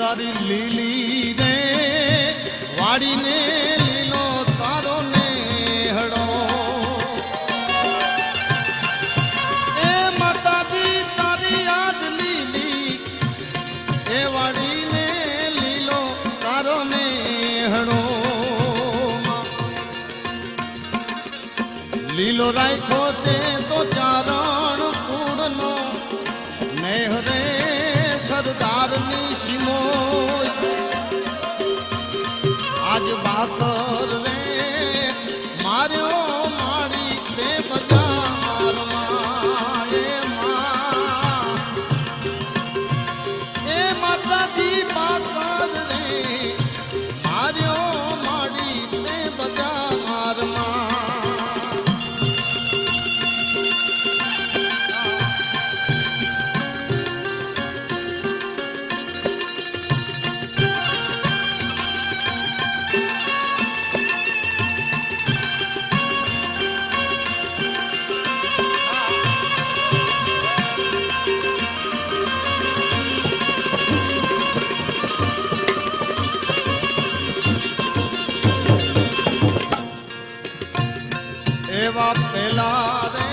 તારી લીલી રે વાડીને લીલો તારો ને હડો એ માતાજી તારી યાદ લીલી એ વાડીને લીલો તારો ને હડો લીલો રાખો તે તો ચારણ પૂર્ણનો નેહરે સરદારની સીમો આજ બાકર રે માર્યો મારી તે બજારમાં એ માતાજી બાકર રે માર્યો મારી તે બજારમાં એવા પેલા રે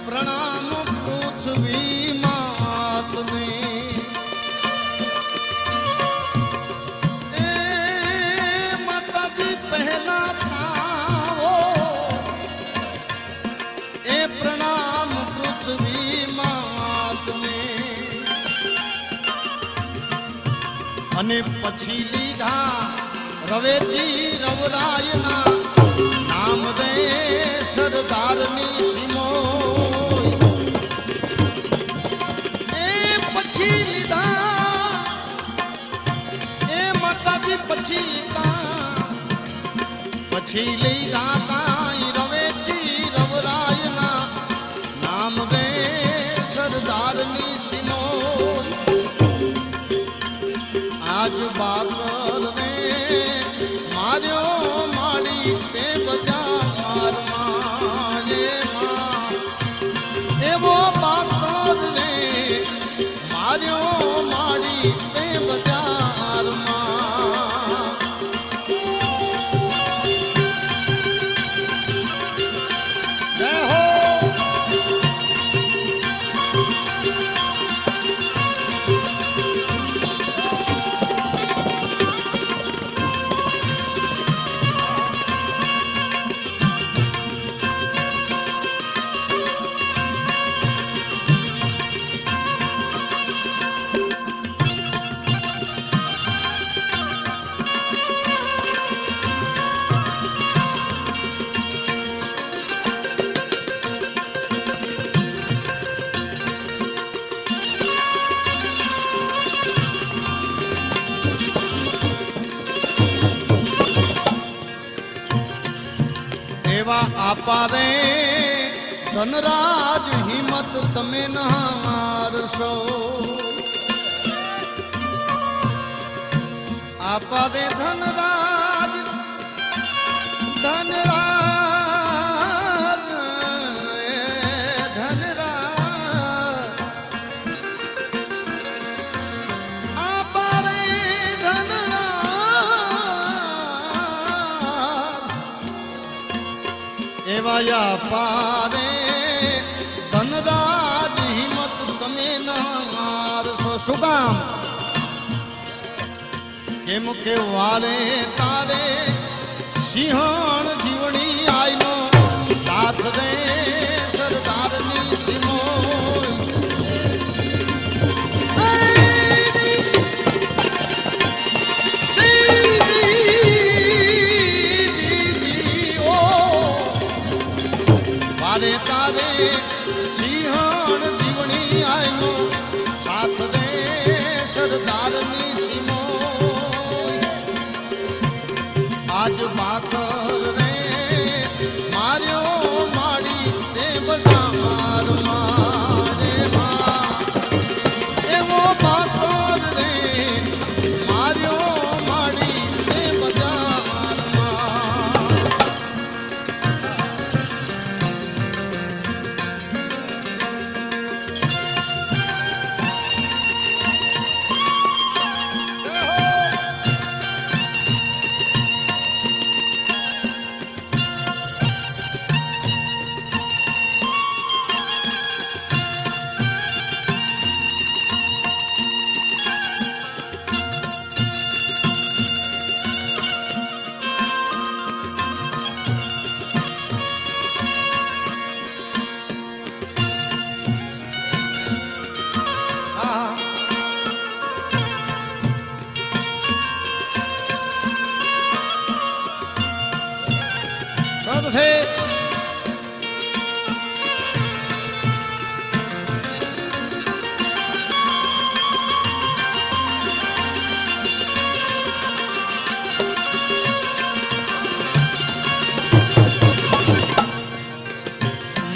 પ્રણામ પૃથ્વી માતને એ માતાજી પહેલા થાવો એ પ્રણામ પૃથ્વી માતને અને પછી લીધા રવેજી રવરાયના નામ રે સરદારની સીમો એ પછી લીધા એ માતાજી પછી લીધા કાંઈ રવેજી રવરાયના નામ રે સરદારની સીમો આજ બાકર ને માર્યો માળી તે બજારમાં એવો બાકર ને માર્યો માળી તે બજારમાં જય હો એવા આપા રે ધનરાજ હિંમત તમે ન મારશો આપા રે ધનરાજ ધનરાજ ધનરાજ આપા રે એવા પારે ધનરાજ હિંમત તમે ન મારશો શું કામ કેમ કે વારે તારે સિંહણ જીવણી આઈનો સાથ રે સરદારની સીમો તારે સિંહણ જીવણી આયનો સાથ રે સરદારની સીમો આજ બાકર રે માર્યો માડી પદ છે.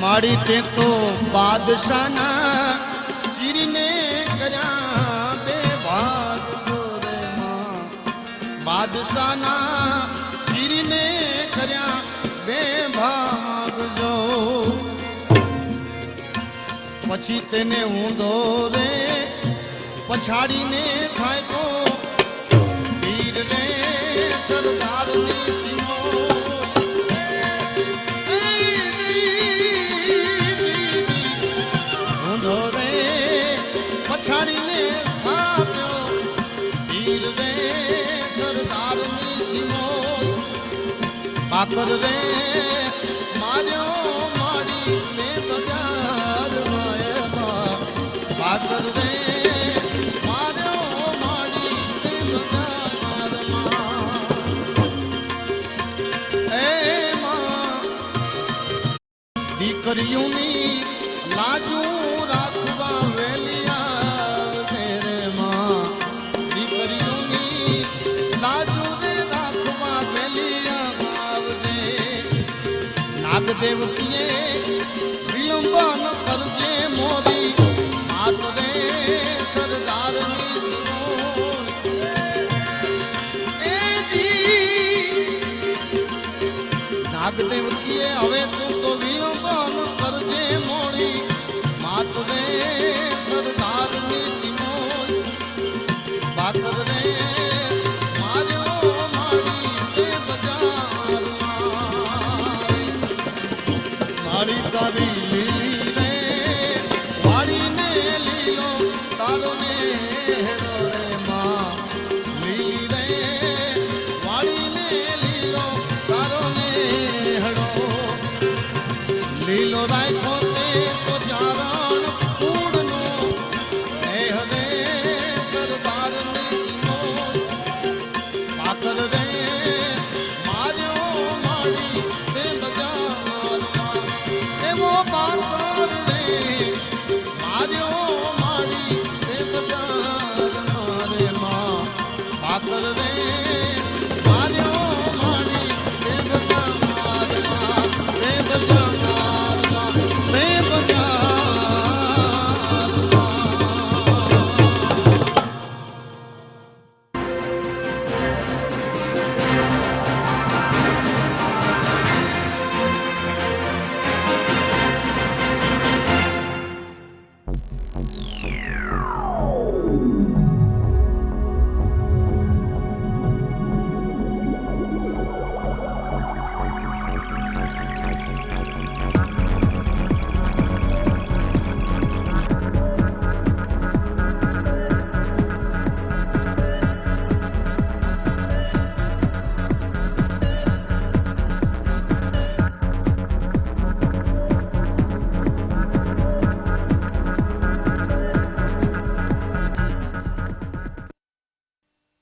માડી તે તો બાદશાહના ચીરીને કર્યા બે ભાગ રે માં. બાદશાહના ચીરીને કર્યા બે ભાગ જો. પછી તેને ઊંધો રે પછાડીને થાય તો વીર રે સરદારની સીમો. પછાડીને થાપ્યો વીર રે સરદારની સીમો. પાકર રે માર્યો માડી ને બજાર માયમાં. પાકર રે માર્યો માડી ને બજારમાં. એમાં દીકરીઓની લાજુ રાખવા વેલિયા છે રે માં. દીકરીઓની લાજુ રે રાખવા વેલિયા આવજે. નાગદેવતીએ વિલંબ ન કરજે મોરી માત રે સરદારની સીમો. એ જી નાગદેવતીએ હવે તું તો વિલંબ ન કરજે મોરી માત રે સરદારની સીમો. બાકર રે માર્યો માડી તે બજારમાં. માડી તારી લીલી રે વાડીને લીલો તારો ને હેડો રે માં. લીલી રે વાડીને લીલો તારો ને હેડો. લીલો રાખ્યો તે તો ચારણ કૂડનો દેહ રે સરદારની સીમો. પાકર રે માર્યો માડી તે બજારમાં. એવો પાકર રે માર્યો માડી તે બજારમાં રે માં. પાકર રે માર્યો માડી તે બજારમાં રે માં. તે બજારમાં તે બજારમાં.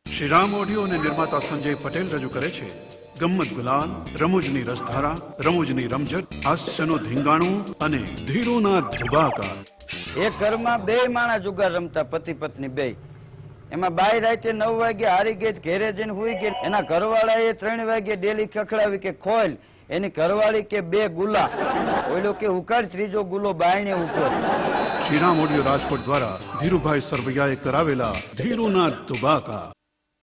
શ્રીરામ ઓડિયો અને નિર્માતા સંજય પટેલ રજૂ કરે છે ગમ્મત ગુલાલ, રમૂજની રસધારા, રમૂજની રમઝટ, હાસ્યનો ધીંગાણું અને ધીરોના ધુબાકા. એક ઘરમાં બે માણા જુગાર રમતા, પતિ પત્ની બે. એમાં બાઈ રાતે 9 વાગે હારી ગઈ, ઘેરે જઈને હુઈ ગઈ. એના ઘરવાળાએ 3 વાગે ડેલી ખખડાવી કે ખોલ. એની ઘરવાળી કે 2 ગુલા. ઓલો કે ઉકાળ, ત્રીજો ગુલો બાયણે ઉભો. શ્રીરામ ઓડિયો રાજકોટ દ્વારા ધીરુભાઈ સરવૈયાએ કરાવેલા ધીરોના ધુબાકા.